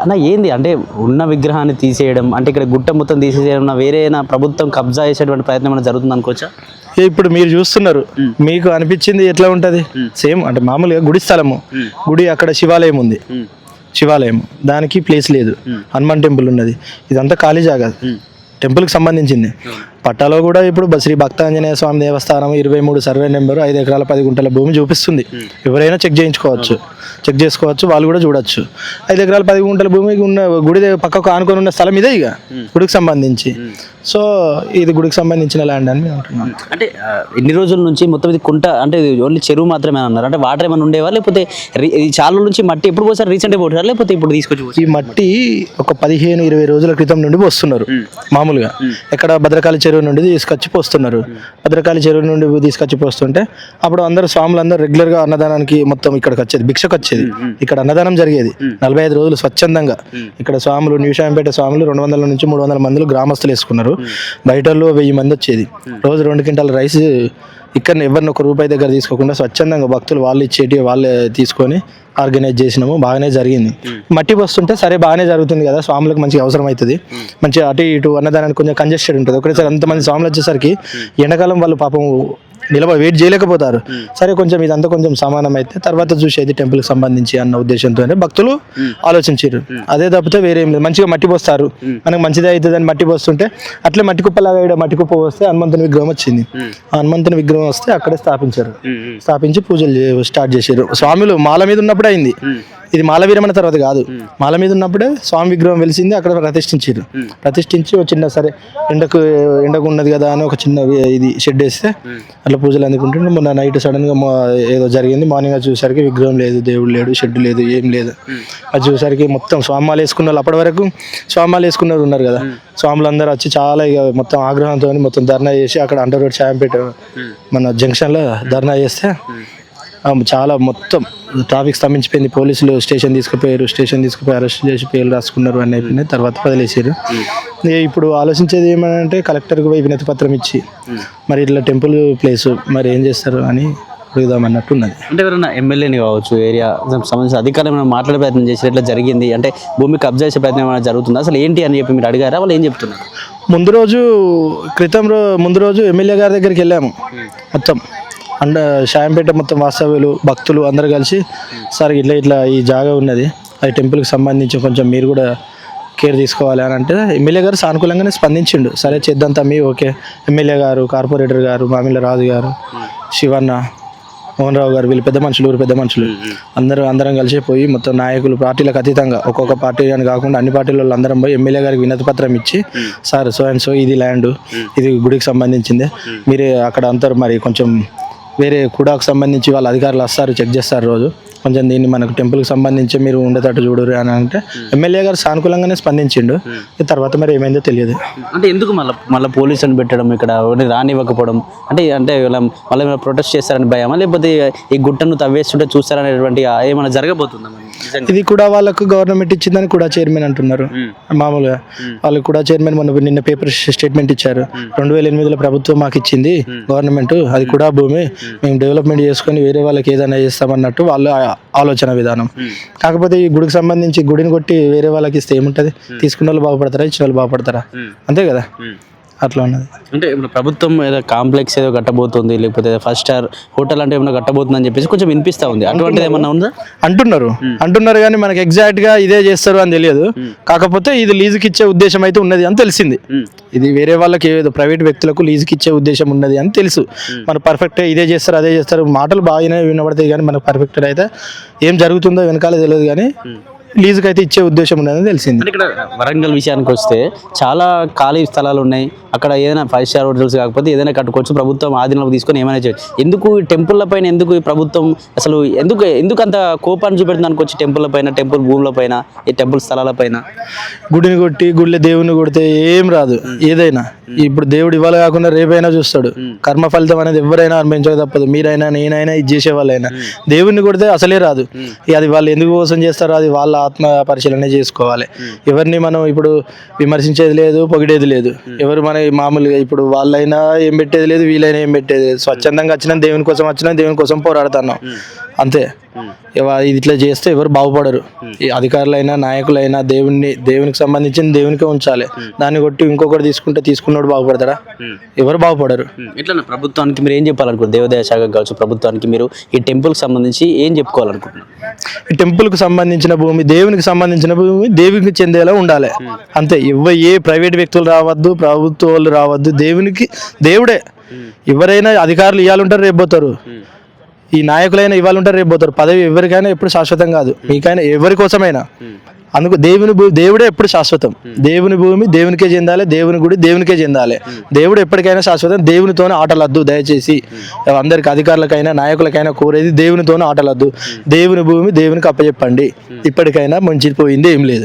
అన్న ఏంది అంటే ఉన్న విగ్రహాన్ని తీసేయడం అంటే ఇక్కడ గుట్ట మొత్తం తీసేయడం వేరే ప్రభుత్వం కబ్జా చేసేటువంటి ప్రయత్నం ఏమైనా జరుగుతుంది అనుకోవచ్చా? ఇప్పుడు మీరు చూస్తున్నారు, మీకు అనిపించింది ఎట్లా ఉంటది? సేమ్ అంటే మామూలుగా గుడి స్థలము, గుడి అక్కడ శివాలయం ఉంది, శివాలయం దానికి ప్లేస్ లేదు, హనుమాన్ టెంపుల్ ఉన్నది, ఇదంతా ఖాళీ జాగా, టెంపుల్కి సంబంధించింది. పట్టాలో కూడా ఇప్పుడు శ్రీ భక్తాంజనేయ స్వామి దేవస్థానం 23 సర్వే నెంబరు 5 ఎకరాల 10 గుంటల భూమి చూపిస్తుంది. ఎవరైనా చెక్ చేయించుకోవచ్చు, చెక్ చేసుకోవచ్చు, వాళ్ళు కూడా చూడొచ్చు. 5 ఎకరాల 10 గుంటల భూమికి ఉన్న గుడి పక్కకు ఆనుకొని ఉన్న స్థలం ఇదే ఇక గుడికి సంబంధించి. సో ఇది గుడికి సంబంధించిన ల్యాండ్ అని మేము అంటున్నాం. అంటే ఎన్ని రోజుల నుంచి మొత్తం ఇది కుంట అంటే ఓన్లీ చెరువు మాత్రమే అన్నారు, అంటే వాటర్ ఏమైనా ఉండేవా లేకపోతే చాలా నుంచి మట్టి ఎప్పుడు పోసారు? రీసెంట్గా పోతారు లేకపోతే ఇప్పుడు తీసుకొచ్చి? ఈ మట్టి ఒక 15-20 రోజుల క్రితం నుండి పోస్తున్నారు మామూలుగా. ఎక్కడ భద్రకాళి చెరువు నుండి తీసుకొచ్చి పోస్తున్నారు. భద్రకాళి చెరువు నుండి తీసుకొచ్చి పోస్తుంటే అప్పుడు అందరు స్వాములు అందరూ రెగ్యులర్గా అన్నదానానికి మొత్తం ఇక్కడికి వచ్చేది, భిక్షకు వచ్చేది. ఇక్కడ అన్నదానం జరిగేది 45 రోజులు స్వచ్ఛందంగా. ఇక్కడ స్వాములు న్యూషాంపేట స్వాములు 200 నుంచి 300 మంది గ్రామస్తులు వేసుకున్నారు. బయట 1000 మంది వచ్చేది. రోజు 2 క్వింటాల రైస్ ఇక్కడ ఎవరిని ₹1 దగ్గర తీసుకోకుండా స్వచ్ఛందంగా భక్తులు వాళ్ళు ఇచ్చేటి వాళ్ళే తీసుకొని ఆర్గనైజ్ చేసినాము. బాగానే జరిగింది. మట్టి వస్తుంటే సరే బాగానే జరుగుతుంది కదా, స్వాములకు మంచిగా అవసరం అవుతుంది, మంచిగా అటు ఇటు అన్నదానానికి కొంచెం కంజెస్టెడ్ ఉంటుంది. ఒకటేసారి అంతమంది స్వాములు వచ్చేసరికి ఎండాకాలం వాళ్ళు పాపం వెయిట్ చేయలేకపోతారు. సరే కొంచెం ఇదంతా కొంచెం సమానం అయితే తర్వాత చూసేది టెంపుల్కి సంబంధించి అన్న ఉద్దేశంతోనే భక్తులు ఆలోచించారు. అదే తప్పితే వేరే మంచిగా మట్టి పోస్తారు, మనకు మంచిదే అవుతుందని మట్టి పోస్తుంటే అట్లే మట్టి కుప్పలాగా మట్టి కుప్ప వస్తే హనుమంతుని విగ్రహం వచ్చింది. ఆ హనుమంతుని విగ్రహం వస్తే అక్కడే స్థాపించారు. స్థాపించి పూజలు స్టార్ట్ చేశారు. స్వాములు మాల మీద ఉన్నప్పుడు అయింది ఇది, మాల వీరమణ తర్వాత కాదు. మాల మీద ఉన్నప్పుడే స్వామి విగ్రహం వెలిసింది, అక్కడ ప్రతిష్ఠించారు. ప్రతిష్ఠించి ఒక చిన్న సరే ఎండకు ఉన్నది కదా అని ఒక చిన్న ఇది షెడ్ వేస్తే అట్లా పూజలు అందుకుంటుంటే మొన్న నైట్ సడన్ గా ఏదో జరిగింది. మార్నింగ్ చూసరికి విగ్రహం లేదు, దేవుడు లేడు, షెడ్ లేదు, ఏం లేదు. అది చూసరికి మొత్తం స్వామాలు వేసుకున్న వాళ్ళు, అప్పటి వరకు స్వామాలు వేసుకున్నారు ఉన్నారు కదా, స్వాములు అందరూ వచ్చి చాలా ఇక మొత్తం ఆగ్రహంతో మొత్తం ధర్నా చేసి అక్కడ అండర్ రోడ్ షాంపేట మన జంక్షన్ లో ధర్నా చేస్తే చాలా మొత్తం ట్రాఫిక్ స్తంభించిపోయింది. పోలీసులు స్టేషన్ తీసుకుపోయి అరెస్ట్ చేసి పేర్లు రాసుకున్నారు అని అయిపోయినాయి. తర్వాత వదిలేసారు. ఇప్పుడు ఆలోచించేది ఏమంటే కలెక్టర్కి పోయి వినతి పత్రం ఇచ్చి మరి ఇట్లా టెంపుల్ ప్లేస్ మరి ఏం చేస్తారు అని అడుగుదాం అన్నట్టు ఉన్నది. అంటే ఎవరైనా ఎమ్మెల్యేని కావచ్చు, ఏరియా సంబంధించిన అధికారులు ఏమైనా మాట్లాడే ప్రయత్నం చేసి ఇట్లా జరిగింది అంటే భూమి కబ్జా చేసే ప్రయత్నం ఏమైనా జరుగుతుందా, అసలు ఏంటి అని చెప్పి మీరు అడిగారా? వాళ్ళు ఏం చెప్తున్నారు? ముందు రోజు ఎమ్మెల్యే గారి దగ్గరికి వెళ్ళాము. మొత్తం షాంపేట మొత్తం వాస్తవ్యులు భక్తులు అందరు కలిసి సార్ ఇట్లా ఈ జాగా ఉన్నది, అది టెంపుల్కి సంబంధించి కొంచెం మీరు కూడా కేర్ తీసుకోవాలి అని అంటే ఎమ్మెల్యే గారు సానుకూలంగానే స్పందించిండు. సరే చేద్దాం తమ్మి, ఓకే. ఎమ్మెల్యే గారు, కార్పొరేటర్ గారు, మామిళ్ళ రాజు గారు, శివన్న, మోహన్ రావు గారు, వీళ్ళు ఊరు పెద్ద మనుషులు అందరం కలిసి పోయి మొత్తం నాయకులు పార్టీలకు అతీతంగా ఒక్కొక్క పార్టీ అని కాకుండా అన్ని పార్టీల వాళ్ళు అందరం పోయి ఎమ్మెల్యే గారికి వినతి పత్రం ఇచ్చి సార్ సో అండ్ సో ఇది ల్యాండ్, ఇది గుడికి సంబంధించింది, మీరే అక్కడ అంతా మరి కొంచెం వేరే కూడాకు సంబంధించి వాళ్ళ అధికారులు వస్తారు, చెక్ చేస్తారు రోజు, కొంచెం దీన్ని మనకు టెంపుల్కి సంబంధించి మీరు ఉండేటట్టు చూడరు అని అంటే ఎమ్మెల్యే గారు సానుకూలంగానే స్పందించిండు. తర్వాత మరి ఏమైందో తెలియదు. అంటే ఎందుకు మళ్ళీ పోలీసులను పెట్టడం, ఇక్కడ రానివ్వకపోవడం అంటే మళ్ళీ ప్రొటెస్ట్ చేస్తారని భయమా, లేకపోతే ఈ గుట్టను తవ్వేస్తుంటే చూస్తారనేటువంటి ఏమైనా జరగబోతుందా? ఇది కూడా వాళ్ళకు గవర్నమెంట్ ఇచ్చిందని కూడా చైర్మన్ అంటున్నారు. మామూలుగా వాళ్ళు కూడా చైర్మన్ నిన్న పేపర్ స్టేట్మెంట్ ఇచ్చారు. 2008లో ప్రభుత్వం మాకు ఇచ్చింది గవర్నమెంట్, అది కూడా భూమి మేము డెవలప్మెంట్ చేసుకొని వేరే వాళ్ళకి ఏదైనా చేస్తామన్నట్టు వాళ్ళ ఆలోచన విధానం. కాకపోతే ఈ గుడికి సంబంధించి గుడిని కొట్టి వేరే వాళ్ళకి ఇస్తే ఏముంటది? తీసుకున్న వాళ్ళు బాగుపడతారా, ఇచ్చిన వాళ్ళు బాగుపడతారా? అంతే కదా, అట్లా ఉన్నది. అంటే ఇప్పుడు ప్రభుత్వం ఏదో కాంప్లెక్స్ ఏదో కట్టబోతుంది, లేకపోతే 5 స్టార్ హోటల్ అంటే ఏమైనా కట్టబోతుంది అని చెప్పేసి కొంచెం వినిపిస్తా ఉంది. అటువంటిది ఏమన్నా ఉందా? అంటున్నారు కానీ మనకి ఎగ్జాక్ట్ గా ఇదే చేస్తారు అని తెలియదు. కాకపోతే ఇది లీజుకి ఇచ్చే ఉద్దేశం అయితే ఉన్నది అని తెలిసింది. ఇది వేరే వాళ్ళకి ఏదో ప్రైవేట్ వ్యక్తులకు లీజుకి ఇచ్చే ఉద్దేశం ఉన్నది అని తెలుసు. మన పర్ఫెక్ట్ ఇదే చేస్తారు అదే చేస్తారు మాటలు బాగానే వినబడతాయి కానీ మనకు పర్ఫెక్ట్ అయితే ఏం జరుగుతుందో వెనకాల తెలియదు కానీ లీజుకి అయితే ఇచ్చే ఉద్దేశం ఉన్నదని తెలిసింది. ఇక్కడ వరంగల్ విషయానికి వస్తే చాలా ఖాళీ స్థలాలు ఉన్నాయి. అక్కడ ఏదైనా 5 స్టార్ హోటల్స్ కాకపోతే ఏదైనా కట్టుకోవచ్చు, ప్రభుత్వం ఆధీనంలోకి తీసుకొని ఏమైనా చేయొచ్చు. ఎందుకు ఈ టెంపుల్ల పైన ఎందుకు ఈ ప్రభుత్వం అసలు ఎందుకు అంత కోపాన్ని చూపెడుతుంది అనుకోవచ్చు? టెంపుల్ల పైన, టెంపుల్ భూముల పైన, ఈ టెంపుల్ స్థలాల పైన. గుడిని కొట్టి గుళ్ళే దేవుని కొడితే ఏం రాదు. ఏదైనా ఇప్పుడు దేవుడు ఇవాళ కాకుండా రేపైనా చూస్తాడు. కర్మ ఫలితం అనేది ఎవరైనా అనుభవించక తప్పదు. మీరైనా నేనైనా ఇది చేసే వాళ్ళైనా దేవుడిని కొడితే అసలే రాదు. అది వాళ్ళు ఎందుకు కోసం చేస్తారో అది వాళ్ళ ఆత్మ పరిశీలన చేసుకోవాలి. ఎవరిని మనం ఇప్పుడు విమర్శించేది లేదు, పొగిడేది లేదు. ఎవరు మన మామూలుగా ఇప్పుడు వాళ్ళైనా ఏం పెట్టేది లేదు, వీళ్ళైనా ఏం పెట్టేది లేదు. స్వచ్ఛందంగా వచ్చినా దేవుని కోసం వచ్చినా దేవుని కోసం పోరాడుతున్నాం అంతే. ఇది ఇట్లా చేస్తే ఎవరు బాగుపడరు. ఈ అధికారులైనా నాయకులైనా దేవునికి సంబంధించిన దేవునికే ఉంచాలి. దాన్ని కొట్టి ఇంకొకటి తీసుకున్నోడు బాగుపడతారా? ఎవరు బాగుపడరు. ఇట్లా ప్రభుత్వానికి మీరు ఏం చెప్పాలనుకుంటున్నారు? దేవాదాయ శాఖ కావచ్చు, ప్రభుత్వానికి మీరు ఈ టెంపుల్కి సంబంధించి ఏం చెప్పుకోవాలనుకుంటున్నారు? ఈ టెంపుల్కి సంబంధించిన భూమి దేవునికి సంబంధించిన భూమి దేవునికి చెందేలా ఉండాలి అంతే. ఏ ప్రైవేట్ వ్యక్తులు రావద్దు, ప్రభుత్వ వాళ్ళు రావద్దు. దేవుడే. ఎవరైనా అధికారులు ఇవ్వాలంటారు, రేపు పోతారు. ఈ నాయకులైనా ఇవాళ ఉంటారు, రేపు పోతారు. పదవి ఎవరికైనా ఎప్పుడు శాశ్వతం కాదు, మీకైనా ఎవరి కోసమైనా. అందుకు దేవుడే ఎప్పుడు శాశ్వతం. దేవుని భూమి దేవునికే చెందాలి, దేవుని గుడి దేవునికే చెందాలి. దేవుడు ఎప్పటికైనా శాశ్వతం. దేవునితోనే ఆటలద్దు దయచేసి. అందరికి అధికారులకైనా నాయకులకైనా కోరేది దేవునితోనే ఆటలద్దు. దేవుని భూమి దేవునికి అప్పచెప్పండి. ఇప్పటికైనా మంచిపోయింది ఏం లేదు.